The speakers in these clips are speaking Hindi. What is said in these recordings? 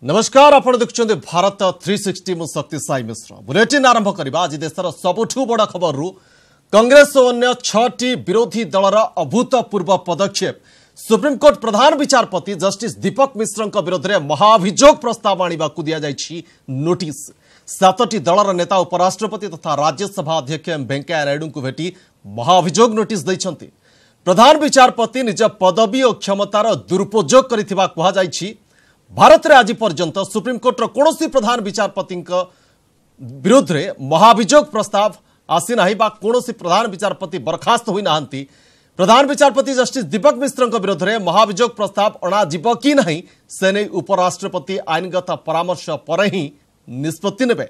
नमस्कार आपण देखुछन्ते भारत 360 मु शक्ति साई मिश्र बुलेटिन आरंभ करबा आज देशर सबुठु बड़ा खबर रु कांग्रेस और अन्य 6टी विरोधी दलर अभूतपूर्व पदक्षेप सुप्रीम कोर्ट प्रधान विचारपति जस्टिस दीपक मिश्र विरोध में महाभियोग प्रस्ताव आने को दिया जायछि नोटिस 7टी दलर नेता उपराष्ट्रपति तथा राज्यसभा अध्यक्ष एम वेंकैया नायडू को भेटी महाभियोग नोटिस दैछन्ति। प्रधान विचारपति निज पदवी और क्षमतार दुरुपयोग करिथिबा कहा जायछि। भारत में आज पर्यंत सुप्रीम कोर्टर कौन प्रधान विचारपति विरोध में महाभियोग प्रस्ताव आसी ना कौन प्रधान विचारपति बर्खास्त होई नाहंती। प्रधान विचारपति जस्टिस दीपक मिश्र विरोध में महाभियोग प्रस्ताव अणाजिब कि नहीं से नहीं उपराष्ट्रपति आईनगत परामर्श पर ही निष्पत्ति नेबे।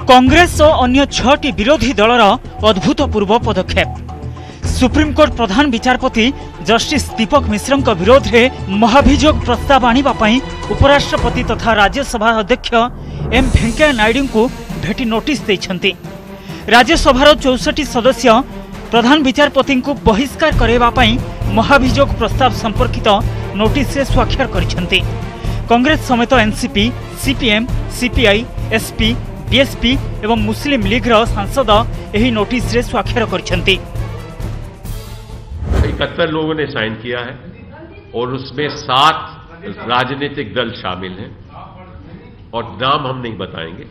कांग्रेस और अन्य 6टी विरोधी दलर अभूतपूर्व पदक्षेप सुप्रीम कोर्ट प्रधान विचारपति जस्टिस दीपक मिश्र विरोध में महाभियोग प्रस्ताव आने उपराष्ट्रपति तथा राज्यसभा अध्यक्ष एम वेंकैया नायडू को भेटी नोटिस देइछन्ति। राज्यसभार 64 सदस्य प्रधान विचारपति को बहिष्कार करैबा पई महाभियोग प्रस्ताव संपर्कित नोटिस से स्वाक्षर करिछन्ति। कांग्रेस समेत NCP, CPM, CPI, SP, BSP एवं मुस्लिम लीग सांसद एही नोटिस रे स्वाक्षर करिछन्ति। 71 लोगों ने साइन किया है और उसमें 7 राजनीतिक दल शामिल हैं और नाम हम नहीं बताएंगे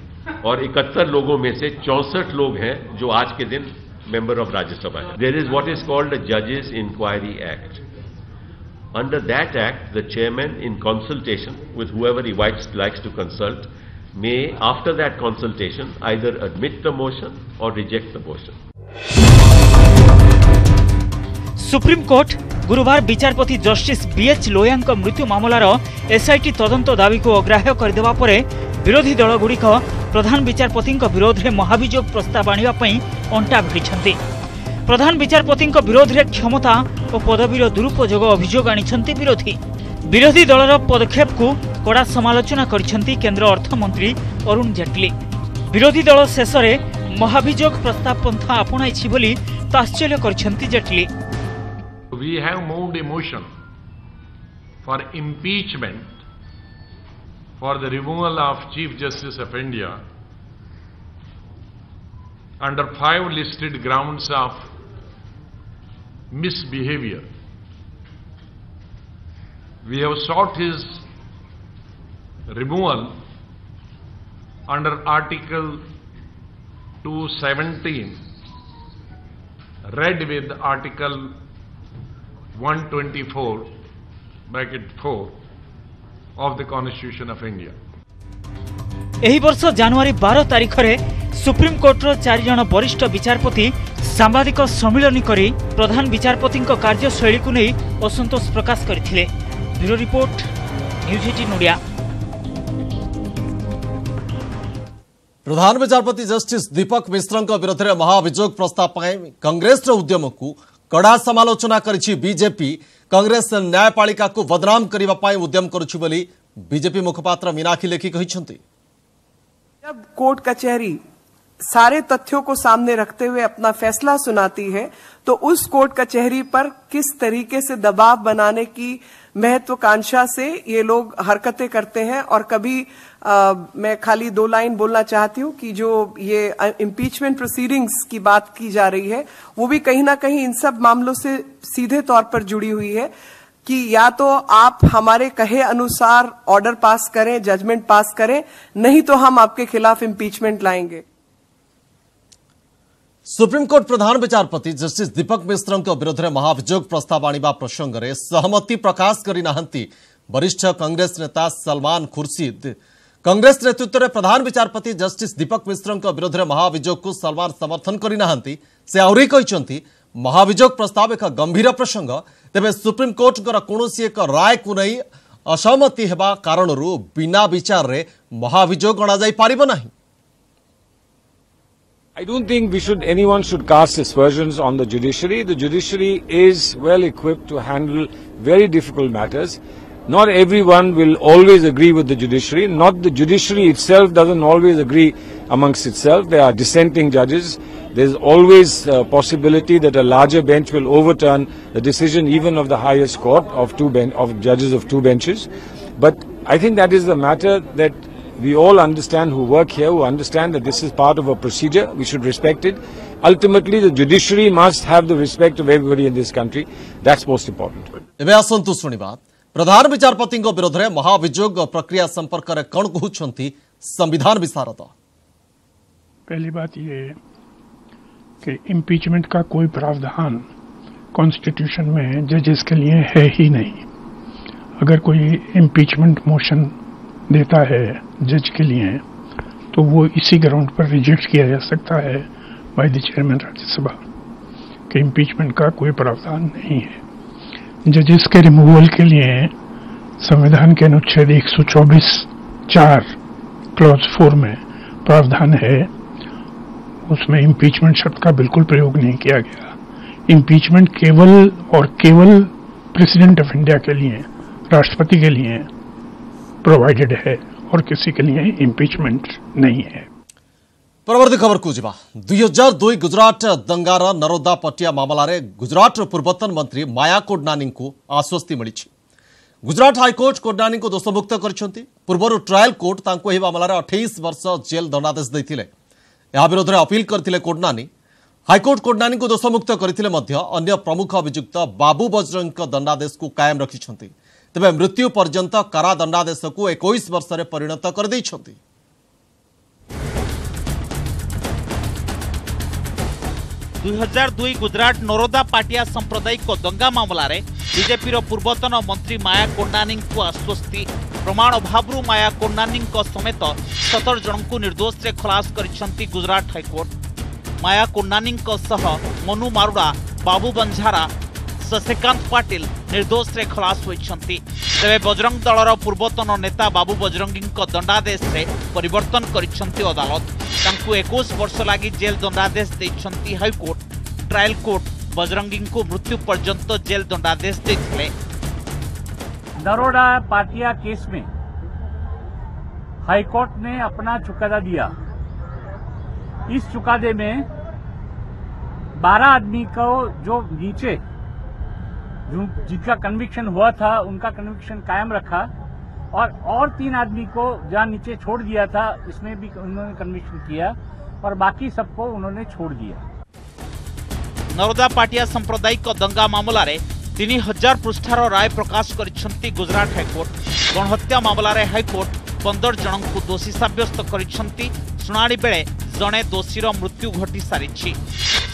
और 71 लोगों में से 64 लोग हैं जो आज के दिन मेंबर ऑफ राज्यसभा है। There is what is called the जजेस inquiry act. Under that act the chairman in consultation with whoever he likes to consult may after that consultation either admit the motion or reject the motion। Supreme court गुरुवार विचारपति जस्टिस बीएच लोया मृत्यु मामलार एसआईटी तदंत दाबी को अग्राह्य करदेवा परे विरोधी दलगुड़िक प्रधान विचारपति विरोध में महाभियोग प्रस्ताव आने अंटा भिड़िछन्ति। प्रधान विचारपति विरोध में क्षमता और पदवीर दुरुपयोग अभियोग आनिछन्ति विरोधी दलर पदक्षेप को कड़ा समालोचना करिछन्ति केंद्र अर्थमंत्री अरुण जेटली। विरोधी दल शेष में महाभियोग प्रस्ताव पंथा आपणाइछि बोली ताश्चर्य करिछन्ति Jaitley. We have moved a motion for impeachment for the removal of Chief Justice of India under 5 listed grounds of misbehavior. We have sought his removal under Article 217 read with Article 124(4) of the Constitution of India। एही वर्ष जनवरी 12 तारिख रे सुप्रीम कोर्टर 4 जन वरिष्ठ विचारपति सांबादिक सम्मिलन करी प्रधान विचारपति कार्यशैली को नहीं असंतोष प्रकाश करथिले। Bureau report news 18 Odia. प्रधान विचारपति जस्टिस दीपक मिश्र विरोध में महाभियोग प्रस्ताव कांग्रेस उद्यम को कड़ा समालोचना करिछि बीजेपी। कांग्रेस न्यायपालिका को बदनाम करने उद्यम करुछि बोली बीजेपी मुखपात्र मीनाक्षी लेखी कहिछन्ति। जब कोर्ट कचहरी सारे तथ्यों को सामने रखते हुए अपना फैसला सुनाती है तो उस कोर्ट कचहरी पर किस तरीके से दबाव बनाने की महत्वाकांक्षा से ये लोग हरकतें करते हैं। और कभी मैं खाली 2 लाइन बोलना चाहती हूँ कि जो ये इम्पीचमेंट प्रोसीडिंग्स की बात की जा रही है वो भी कहीं ना कहीं इन सब मामलों से सीधे तौर पर जुड़ी हुई है कि या तो आप हमारे कहे अनुसार ऑर्डर पास करें, जजमेंट पास करें, नहीं तो हम आपके खिलाफ इम्पीचमेंट लाएंगे। सुप्रीम कोर्ट प्रधान विचारपति जस्टिस दीपक मिश्र विरोध में महाभियोग प्रस्ताव आने प्रसंग में सहमति प्रकाश करिनाहंती वरिष्ठ कांग्रेस नेता सलमान खुर्शीद। कांग्रेस नेतृत्व में प्रधान विचारपति जस्टिस दीपक मिश्र विरोध में महाभियोग को सलमान समर्थन करिनाहंती। से आहुरी कहिसंती महाभियोग प्रस्ताव एक गंभीर प्रसंग, तेबे सुप्रीम कोर्ट कौनसी एक राय को नहीं असहमति हेबा कारणरू बिना विचार रे महाभियोग अणा जाई पारिबो नाही। I don't think anyone should cast aspersions on the judiciary. The judiciary is well equipped to handle very difficult matters. Not everyone will always agree with the judiciary. Not the judiciary itself doesn't always agree amongst itself. There are dissenting judges. There is always a possibility that a larger bench will overturn the decision even of the highest court of judges of two benches. But I think that is the matter that we all understand who work here, who understand that this is part of a procedure. We should respect it. Ultimately, the judiciary must have the respect of everybody in this country. That's most important. एबे आसंतु सुनिबा प्रधान विचारपति विरोध में महाभियोग प्रक्रिया संपर्क में कौन कहते संविधान विशारद। पहली बात ये कि इम्पीचमेंट का कोई प्रावधान कॉन्स्टिट्यूशन में जजेस के लिए है ही नहीं। अगर कोई इम्पीचमेंट मोशन देता है जज के लिए तो वो इसी ग्राउंड पर रिजेक्ट किया जा सकता है बाय द चेयरमैन राज्यसभा कि इम्पीचमेंट का कोई प्रावधान नहीं है। जजेस के रिमूवल के लिए संविधान के अनुच्छेद 124(4) क्लॉज 4 में प्रावधान है, उसमें इम्पीचमेंट शब्द का बिल्कुल प्रयोग नहीं किया गया। इम्पीचमेंट केवल और केवल प्रेसिडेंट ऑफ इंडिया के लिए, राष्ट्रपति के लिए प्रोवाइडेड है और किसी के लिए इम्पीचमेंट नहीं है। परवर्ती खबर को जिबा 2002 गुजरात दंगार नरोदा पटिया मामला रे गुजरात पूर्वतन मंत्री माया कोडनानी को आश्वस्ति मिली। गुजरात हाईकोर्ट कोडनानी को दोषमुक्त करछंती। पूर्वर ट्रायल कोर्ट तांको एही मामला रे 28 वर्ष जेल दंडादेश दैथिले। या विरोध में अपील करथिले कोडनानी। हाईकोर्ट कोडनानी को दोषमुक्त करथिले मध्य अन्य प्रमुख अभियुक्त बाबू बजरंग को दंडादेश को कायम रखिछंती। तबे मृत्यु पर्यंत कारा दंडादेश को 21 वर्ष रे परिणत कर दैछंती। 2002 गुजरात नरोदा पाटिया सांप्रदायिक दंगा मामला रे बीजेपी पूर्वतन मंत्री माया कोडनानी को आश्वस्ति। प्रमाण अभाव माया कोडनानी समेत 17 जन को निर्दोष रे खलास करिसेंती गुजरात हाईकोर्ट। माया कोडनानी मनु मारुड़ा, बाबू बंजारा, शशिकांत पाटिल निर्दोष रे खलास होइछंती। तेबे बजरंग दलर पूर्वतन नेता बाबू बजरंगी दंडादेश रे परिवर्तन करिसेंती अदालत। तांकु 21 वर्ष लगी जेल दंडादेश देइछंती हाईकोर्ट। ट्रायल कोर्ट बजरंगी को मृत्यु पर्यंत जेल दंडादेश देथिले। नरोदा पाटिया केस में हाईकोर्ट ने अपना चुकादा दिया। इस चुकादे में 12 आदमी को जो नीचे जिनका कन्विक्शन हुआ था उनका कन्विक्शन कायम रखा और 3 आदमी को जहां नीचे छोड़ दिया था इसमें भी उन्होंने कन्विक्शन किया और बाकी सबको उन्होंने छोड़ दिया। नरोदा पाटिया सांप्रदायिक दंगा मामला रे 3000 पृष्ठार राय प्रकाश करिसेंती गुजरात हाईकोर्ट। गणहत्या मामला रे हाईकोर्ट 15 जन को दोषी साब्यस्त करिसेंती। सुनानी बेले जणे दोषीर मृत्यु घटी सारिछि।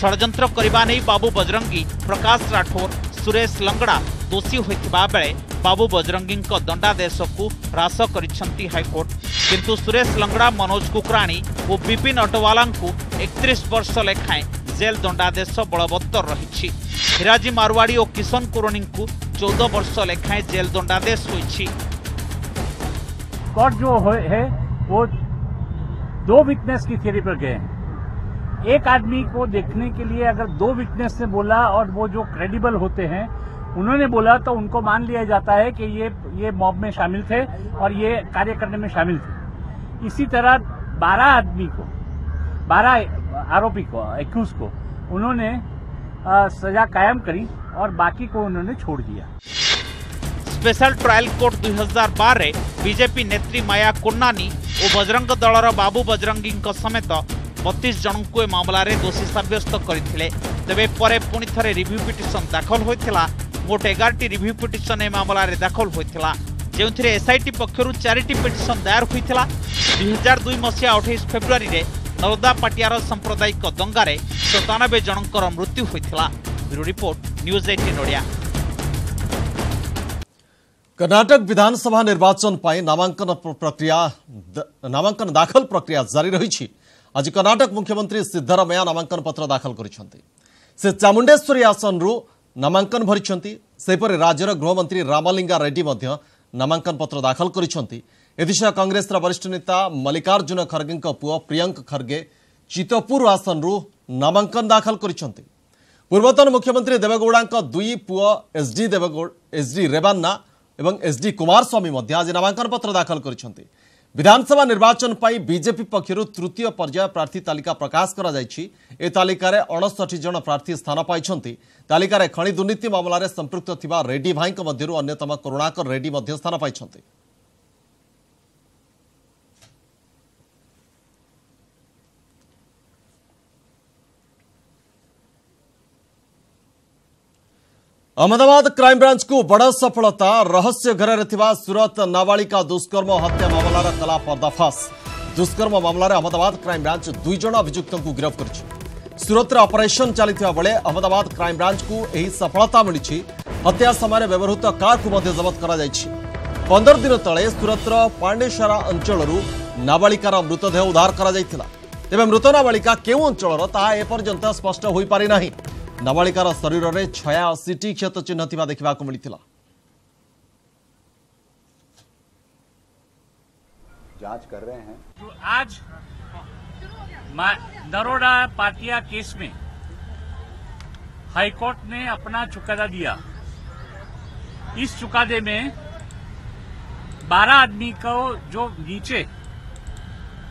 षड्यंत्र करबा नै बाबू बजरंगी, प्रकाश राठौर, सुरेश लंगड़ा दोषी होइथिबा बेले बाबू बजरंगी दंडादेश को ह्रास करिसेंती हाईकोर्ट। किंतु सुरेश लंगड़ा, मनोज कुकराणी और विपिन अटवाला को 31 वर्ष लेखाएं जेल दंडादेश बलवत्तर रही। हिराजी मारवाड़ी और किशन कुरनी को 14 वर्ष लेखाएं जेल दंडादेश होइछि। कोर्ट जो है वो 2 विटनेस की थियरी पर गए हैं। एक आदमी को देखने के लिए अगर 2 विटनेस ने बोला और वो जो क्रेडिबल होते हैं उन्होंने बोला तो उनको मान लिया जाता है कि ये मॉब में शामिल थे और ये कार्य करने में शामिल थे। इसी तरह 12 आरोपी को, एक्यूज को उन्होंने सजा कायम करी और बाकी को उन्होंने छोड़ दिया। स्पेशल ट्रायल कोर्ट 2012 रे बीजेपी नेत्री माया कोडनानी और बजरंग दलर बाबू बजरंगी समेत 32 जन को मामला रे दोषी साब्यस्त करथिले। तेबे परे पुणी थरे रिव्यू पिटिशन दाखल होइथिला। मोट 11टी रिव्यू पिटिशन ए मामला रे दाखल होइथिला, जेउथिरे एसआईटी पक्षरु 4टी पिटिशन दायर होइथिला। 2002 मसिया 28 फेब्रुआरी रे नरोदा पाटियार सांप्रदायिक दंगारे 97 जनकर मृत्यु होइथिला। Bureau report, news 18 Odia. Karnataka विधानसभा निर्वाचन पर नामांकन दाखल प्रक्रिया जारी रही। आज कर्नाटक मुख्यमंत्री सिद्धरामैया नामांकन पत्र दाखल करिसेंती। से चामुंडेश्वरी आसन रु नामांकन भरिसेंती। सेपरि राज्यर गृहमंत्री रामलिंगा रेड्डी मध्य नामांकन पत्र दाखल करिसेंती। एदिशा कांग्रेस वरिष्ठ नेता मल्लिकार्जुन खड़गे पुओ प्रियंक खड़गे चितपुर आसन रु नामांकन दाखल करिसेंती। पूर्वतन मुख्यमंत्री देवेगौड़ा 2 पुओ एसडी रेवान्ना एवं एसडी कुमारस्वामी आज नामांकन पत्र दाखल करिसेंती। विधानसभा निर्वाचन पर बीजेपी पक्षर तृतीय पर्याय प्रार्थी तालिका प्रकाश करा जायछि। ए तालिकार 59 जन प्रार्थी स्थान पाइछन्ति। तालिकार खनि दुर्नीति मामलार संपृक्त थिबा रेड्डी भाईक मध्यरु अन्यतम करुणाकर रेड्डी मध्य स्थान पाइछन्ति। अहमदाबाद क्राइमब्रांच को बड़ सफलता। रहस्य घर सूरत नाबालिका दुष्कर्म हत्या मामलार कला पर्दाफाश। दुष्कर्म मामलार अहमदाबाद क्राइमब्रांच 2 जन अभियुक्त को गिरफ्त कर सूरत ऑपरेशन चली बेले अहमदाबाद क्राइमब्रांच को यही सफलता मिली। हत्या समय व्यवहृत कार को जबत कर 15 दिन तले सूरत पांडेसरा अंचल नाबालिकार मृतदेह उद्धार कर मृत नाबालिका केउ अंचल ताहा एपर्यंत स्पष्ट हो पारि नाही। नाबालिकार शरीर में 86टी क्षत चिन्ह थिबा देखा मिलता। जांच कर रहे हैं। तो आज नरोडा पाटिया केस में हाईकोर्ट ने अपना चुकादा दिया। इस चुकादे में 12 आदमी को जो नीचे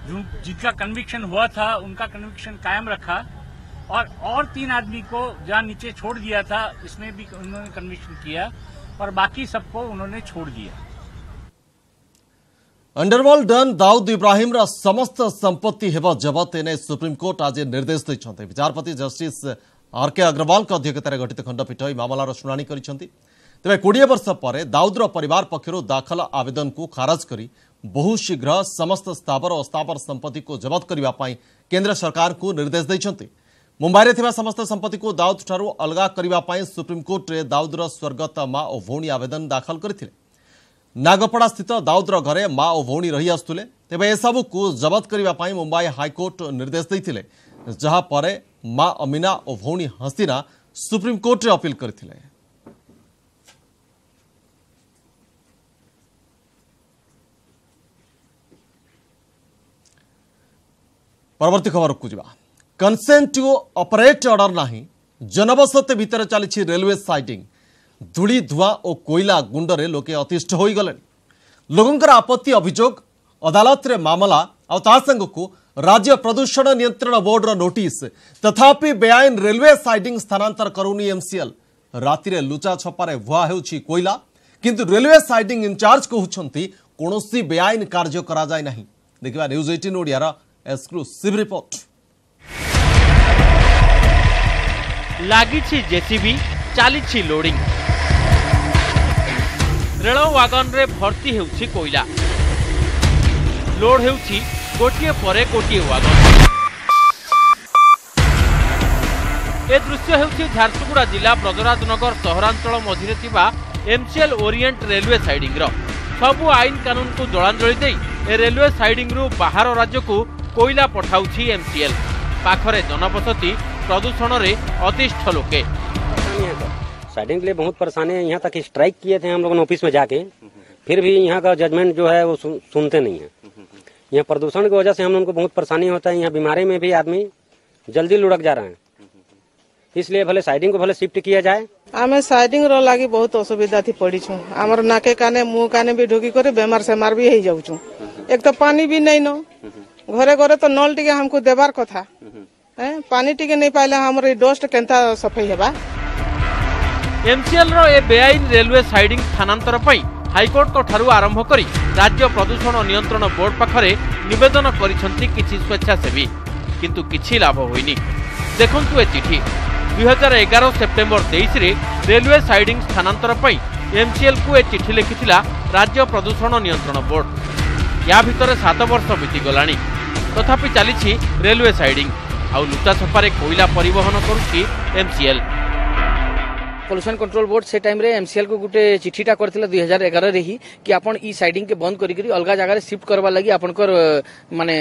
जिनका कन्विक्शन हुआ था उनका कन्विक्शन कायम रखा और 3 आदमी को जहां नीचे छोड़ दिया था इसमें भी उन्होंने कन्विक्शन किया और बाकी सबको उन्होंने छोड़ दिया। अंडरवर्ल्ड डन दाऊद इब्राहिम रा समस्त संपत्ति हेबा जबत एने सुप्रीम कोर्ट आज निर्देश दैछन्ते। विचारपति जस्टिस आर.के. अग्रवाल का अध्यक्षतार गठित खंडपीठ ई मामलार शुणाणी करिसन्ति। तेबे 20 वर्ष पर दाऊदर परिवार पक्षर दाखल आवेदन को खारज करी बहु शीघ्र समस्त स्थावर और अस्थावर संपत्ति को जबत करबा पई केंद्र सरकार को निर्देश दैछन्ति। मुंबई रे थिबा समस्त संपत्ति को दाऊद ठारू अलगा करिबा पई सुप्रीम कोर्ट रे दाऊदर स्वर्गत मां और भौणी आवेदन दाखल करथिले। नागपड़ा स्थित दाऊदर घरे मां और भौणी रही आसुले। तेबे ए सब को जबत करिबा पई मुंबई हाईकोर्ट निर्देश दैथिले, जहां परे मां अमीना और भौणी हसीना सुप्रीम कोर्ट रे अपील करथिले। परवर्ती खबर को जिबा। कंसेंट टू ऑपरेट ऑर्डर नहीं, जनबसती भितर चली रेलवे साइडिंग। धूली धुआं और कोयला गुंडरे लोके अतिष्ठ हो गले। लोकंकर आपत्ति अभियोग अदालत रे मामला आंग को राज्य प्रदूषण नियंत्रण बोर्ड रो नोटिस। तथापि बेआईन रेलवे साइडिंग स्थानांतर करूनी एमसीएल। राति लुचा छपारे भुआ हेउछि कोयला, किंतु रेलवे साइडिंग इंचार्ज कहउछंती कोनोसी बेआईन कार्य करा जाय नहीं। देखिबा न्यूज 18 ओडिया एक्सक्लूसिव रिपोर्ट। लागिछि जेसीबी, चालिछि लोडिंग। रेल वागन रे भर्ती हेउछि कोयला, लोड हेउछि गोटिए परे गोटिए वागन। ए दृश्य हेउछि झारसुगुड़ा जिला ब्रजराजनगर सहरांचल मझिरे थिबा एमसीएल ओरिएंट रेलवे साइडिंग रो। सबु आईन कानून को जलांजलि दे ए रेलवे साइडिंग रु बाहर राज्य को कोयला पठाउछि एमसीएल। पाखरे जनबसती प्रदूषण रे अतिष्ठ लोके। साइडिंग के लिए बहुत परेशानी है। यहाँ तक स्ट्राइक किए थे हम लोगों ने ऑफिस में जाके, फिर भी यहाँ का जजमेंट जो है वो सुनते नहीं है। यहाँ प्रदूषण की वजह से हम लोगों को बहुत परेशानी होता है। यहाँ बीमारी में भी आदमी जल्दी लुढ़क जा रहे हैं, इसलिए भले साइडिंग को भले शिफ्ट किया जाए। आमे साइडिंग रो लागी बहुत असुविधा थी पड़ी छु। हमर नाके काने मुंह काने भी ढोकी करे बेमार सेमार भी हो जाऊ छु। एक तो पानी भी नहीं नो, घरे घरे तो नल टिके हमको देबार कथा, पानी टिके नहीं पाइले हमर डस्ट केंता सफाई हेबा। एमसीएल रो ए बेआईन रेलवे साइडिंग स्थानांतर पई हाईकोर्ट को ठारू आरंभ करी राज्य प्रदूषण नियंत्रण बोर्ड पाखरे निवेदन करिसंती किछि स्वेच्छासेवी, किंतु किछि लाभ होइनी। देखंतु ए चिठी 2011 सेप्टेम्बर 23 रे रेलवे साइडिंग स्थानांतर पई एमसीएल को ए चिठी लिखिथिला राज्य प्रदूषण नियंत्रण बोर्ड। या भितर 7 वर्ष बीती गलानी, तथापि चली रेलवे साइडिंग आउ लुचा छपारे कोयला परिवहन करुछि एमसीएल। पोल्यूशन कंट्रोल बोर्ड से टाइम रे एमसीएल को गुटे चिठीटा करथिला 2011 रे ही कि आपण ई साइडिंग के बंद करी करी अलगा जगह रे शिफ्ट करबा लागि आपनकर माने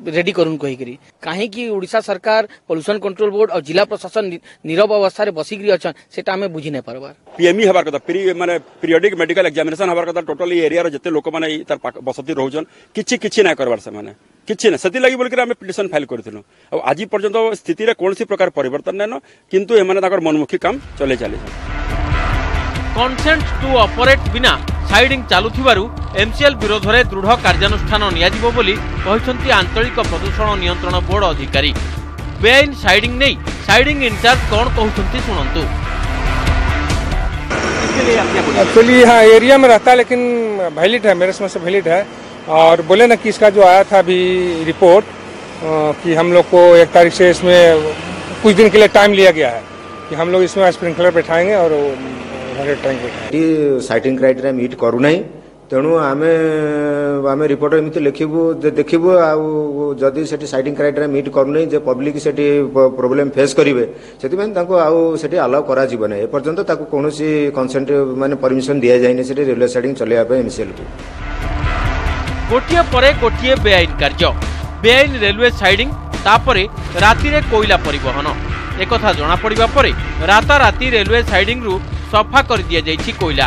रेडी करून कहि करी। काहे कि ओडिशा सरकार पोल्यूशन कंट्रोल बोर्ड और जिला प्रशासन नीरव अवस्था रे बसी गरी अछन, सेटा हमें बुझी नै परबार। पीएमई हबार कथा माने पीरियोडिक मेडिकल एग्जामिनेशन हबार कथा। टोटली एरिया रो जते लोक माने तार बसती रहउछन किछि नै करबार से माने किछि नै सेति लागि बोल के हम पिटिशन फाइल करथिलु। अब आज पर्यंत स्थिति रे कोनसी प्रकार परिवर्तन नै, किंतु एमाने ताकर मनमुखी काम चले चले। कंसेंट टू ऑपरेट बिना साइडिंग चालुथिबारु एमसीएल विरोध में दृढ़ कार्यानुष्ठान नियाजिबो बोली कहिसंती आंचलिक प्रदूषण नियंत्रण बोर्ड अधिकारी। बेआईन साइडिंग नहीं साइडिंग इंचार्ज कौन कहते सुनंतु। एक्चुअली हाँ एरिया में रहता है लेकिन वैलिड है, मेरे समझ से वैलिड है। और बोले ना कि इसका जो आया था अभी रिपोर्ट कि हम लोग को 1 तारीख से इसमें कुछ दिन के लिए टाइम लिया गया है कि हम लोग इसमें स्प्रिंकलर बैठाएंगे और टैंक बैठाएंगे। साइटिंग क्राइटेरिया मीट करू नहीं तेणु आम रिपोर्ट एमती लिखू देखू आदि से साइटिंग क्राइटेरिया मीट करूना जे पब्लिक से प्रोब्लेम फेस करेंगे से आलाउ करा एपर्यंत कौन कंसेंट माने परमिशन दि जाए से रेलवे साइडिंग चलने एमसीएल को। गोटिए परे गोटिए बेआईन कार्य बेआईन रेलवे साइडिंग तापरे राति रे कोयला परिवहन एक कथा जना पड़िबा परे राताराति रेलवे साइडिंग रु सफा कर दिया जाइछि कोयला।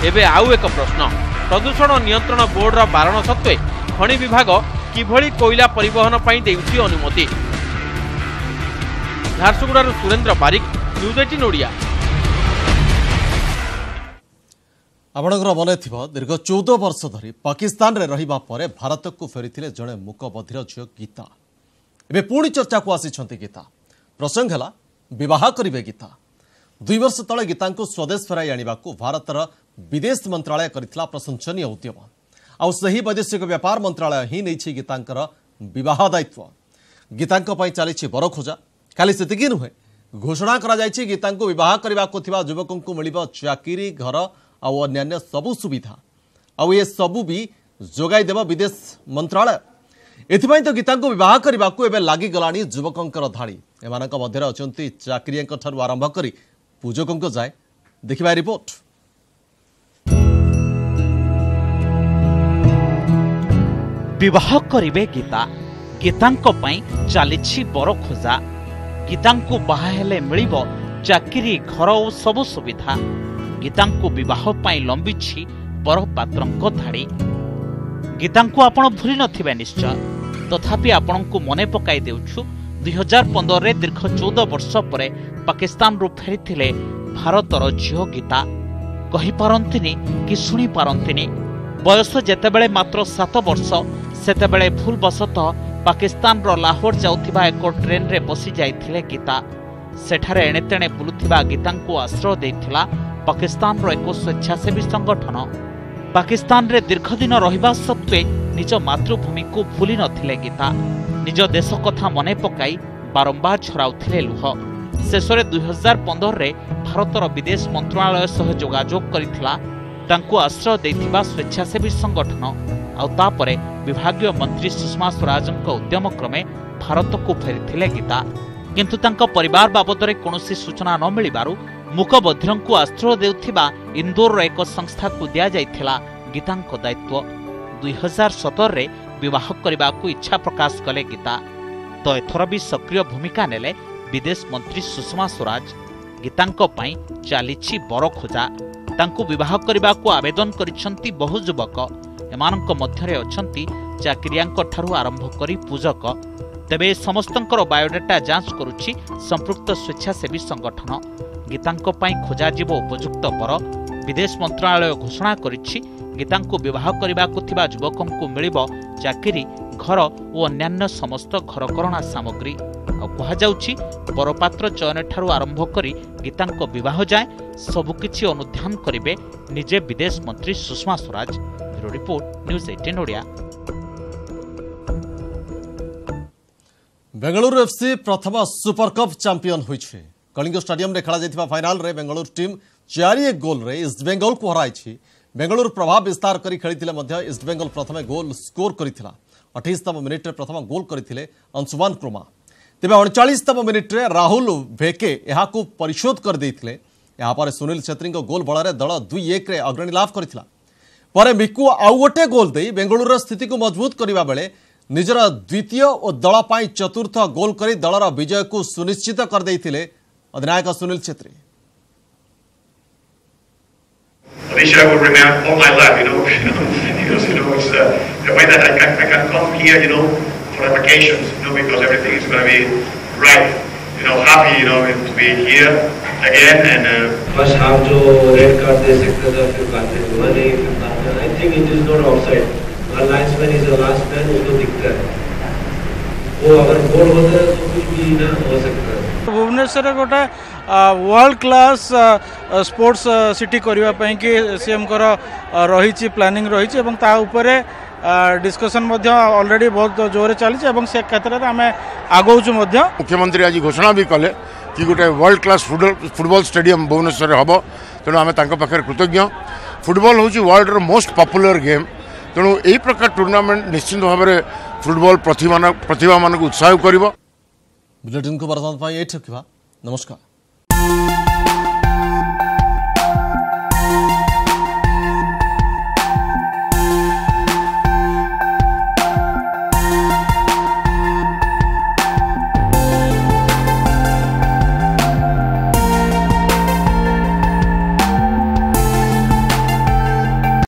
एबे आउ एक प्रश्न प्रदूषण नियंत्रण बोर्ड रा बारण सत्वे खनि विभाग किभଳି कोयला परिवहन पई देउछि अनुमति। झारसुगुड़ारू सुरेंद्र बारिक न्यूज 18 ओडिया। आपणकर मन थी दीर्घ 14 वर्ष धरी पाकिस्तान रे रहिबा परे भारत को फेरी जड़े मूकबधिर झील गीता एवं पुणी चर्चा को आसी गीता। प्रसंग है विवाह करिवे गीता। 2 वर्ष तले गीता को स्वदेश फेराई आने को भारतर विदेश मंत्रालय करथिला प्रशंसनीय उद्यम। आउ सही वैदेशिक व्यापार मंत्रालय ही नहीं गीतांकर विवाह दायित्व। गीता चली बर खोजा खाली सेतिकी नुहे घोषणा करा जायछि गीता को विवाह करने को थिबा युवकों को मिलिबो चाकरी घर आउ अन्य सबु सुविधा आउ ये सबू भी जोगाई देव विदेश मंत्रालय। एथिपाई तो गीता को विवाह करने को एवं लगी गलानी युवकों धाड़ी एमानक मध्य अछंती चाकरिया ठारू आरंभ करी पूजकों जाए देखिबा रिपोर्ट। विवाह करिवे गीता गीतांको पई चलीछि बर खोजा। गीतांको बाहा हेले मिलिबो चाकरी घर और सबु सुविधा। गीतांको विवाह पाई लंबिछि बर पात्रंको धाड़ी। गीतांको आपण भूली नथिबे निश्चय तथापि आपणको मने पकाई देउछु 2015 रे दीर्घ 14 वर्ष परे पाकिस्तान रु फेरिथिले भारतर झियो गीता। कहि पारंतिनी कि सुनी पारंतिनी। बयस जेतेबेले मात्र 7 वर्ष सेतेबेले भूल बसतः पाकिस्तान रो लाहौर जाउथिबा एक ट्रेन रे बसी जाइथिले गीता। सेठारे एणेतेणे बुलुथिबा गीतांको आश्रय देथिला पाकिस्तान रो एक स्वेच्छासेवी संगठन। पाकिस्तान रे दीर्घ दिन रहिबा सत्वे निज मातृभूमि को भूली नथिले गीता। निज देश कथा मने पकाई बारंबार झराउथिले लुह। शेषरे 2015 रे भारतर विदेश मंत्रालय सह जोगाजोग करिथिला तांको आश्रय देथिबा स्वेच्छासेवी संगठन। आउ तापरे विभागीय मंत्री सुषमा स्वराजଙ୍କ उद्यम क्रमे भारत को फेरिथिले गीता। किंतु तांको परिवार बाबदरे कोनोसी सूचना न मिलिबारु मूकबधिरଙ୍କୁ आश्रय देउथिबा इंदौर एक संस्था को दिया जाइथिला गीतांको दायित्व। 2017 रे विवाह करने को इच्छा प्रकाश कले गीता। तो एथर भी सक्रिय भूमिका नेले विदेश मंत्री सुषमा स्वराज। गीतांको पई चलीछि बर खोजा। तांको विवाह करने को आवेदन करिसंती बहु युवक। एमानଙ୍କ ମଧ୍ୟରେ ଅଛନ୍ତି ଚାକିରିଆଙ୍କ ଠାରୁ ଆରମ୍ଭ କରି ପୂଜକ। ତେବେ ସମସ୍ତଙ୍କର ବାୟୋଡାଟା ଯାଞ୍ଚ କରୁଛି ସମ୍ପୃକ୍ତ ସ୍ୱେଚ୍ଛାସେବୀ ସଂଗଠନ। ଗୀତାଙ୍କ ପାଇଁ ଖୋଜାଯିବ ଉପଯୁକ୍ତ ବର। ବିଦେଶ ମନ୍ତ୍ରଣାଳୟ ଘୋଷଣା କରିଛି ଗୀତାଙ୍କୁ ବିବାହ କରିବାକୁ ଥିବା ଯୁବକଙ୍କୁ ମିଳିବ ଚାକିରି ଘର ଓ ଅନ୍ୟାନ୍ୟ ସମସ୍ତ ଘରକରଣା ସାମଗ୍ରୀ। ଆଉ କୁହାଯାଉଛି ବରପାତ୍ର ଚୟନ ଠାରୁ ଆରମ୍ଭ କରି ଗୀତାଙ୍କ ବିବାହ ଯାଏଁ ସବୁକିଛି ଅନୁଧ୍ୟାନ କରିବେ ନିଜେ ବିଦେଶ ମନ୍ତ୍ରୀ Sushma Swaraj. Report news 18 Odia. Bengaluru FC प्रथम सुपर कप चैंपियन होइछे। कलिंग स्टेडियम रे खेला जायतिबा फाइनल रे बेंगलुरु टीम 4-1 गोल रे ईस्ट बेंगल को हराइछि। बेंगलुरु प्रभाव विस्तार करी खेलिथिले मध्य ईस्ट बेंगल प्रथमे गोल स्कोर करिथिला। 28तम मिनिट रे प्रथम गोल करिथिले अंशुमान क्रोमा। तेबे 39तम मिनिट रे राहुल भेके एहाकू परिशोध कर देथिले। एहा पर सुनील छेत्री गोल बଳରେ दल 2-1 रे अग्रणी लाभ करिथिला। पर मिकु आउ गोटे गोल दे बेंगलुरु स्थिति को मजबूत करने बेले निजर द्वितीय और दल पाई चतुर्थ गोल करी दलर विजय को सुनिश्चित कर देथिले अधिनायक Sunil Chhetri. Alicia will remember all my life, because it's the way that I can come here, for vacations, because everything is going to be right, happy, to be here again and. बस हम जो रेड कार्ड दे सकते थे फिर बातें हुआ नहीं। think it is not offside. Our linesman is the last man, उसको दिखता है. वो अगर गोल होता है तो कुछ भी ना हो सकता है. भुवनेश्वर गोटे वर्ल्ड क्लास स्पोर्ट्स सिटी करबा पई कि सीएम कर रही प्लानिंग रही एवं ता उपरे डिस्कशन ऑलरेडी बहुत जोर चली से क्षेत्र में आम आगौचु. मुख्यमंत्री आज घोषणा भी कले कि गोटे world class football stadium Bhubaneswar हम. तेणु आम पाखे कृतज्ञ. फुटबॉल हूँ वर्ल्ड मोस्ट पॉपुलर गेम. तेणु यही प्रकार टूर्नामेंट निश्चित भाव में फुटबॉल प्रतिभा मान उत्साह कर. बुलेटिन को बर्तमान नमस्कार.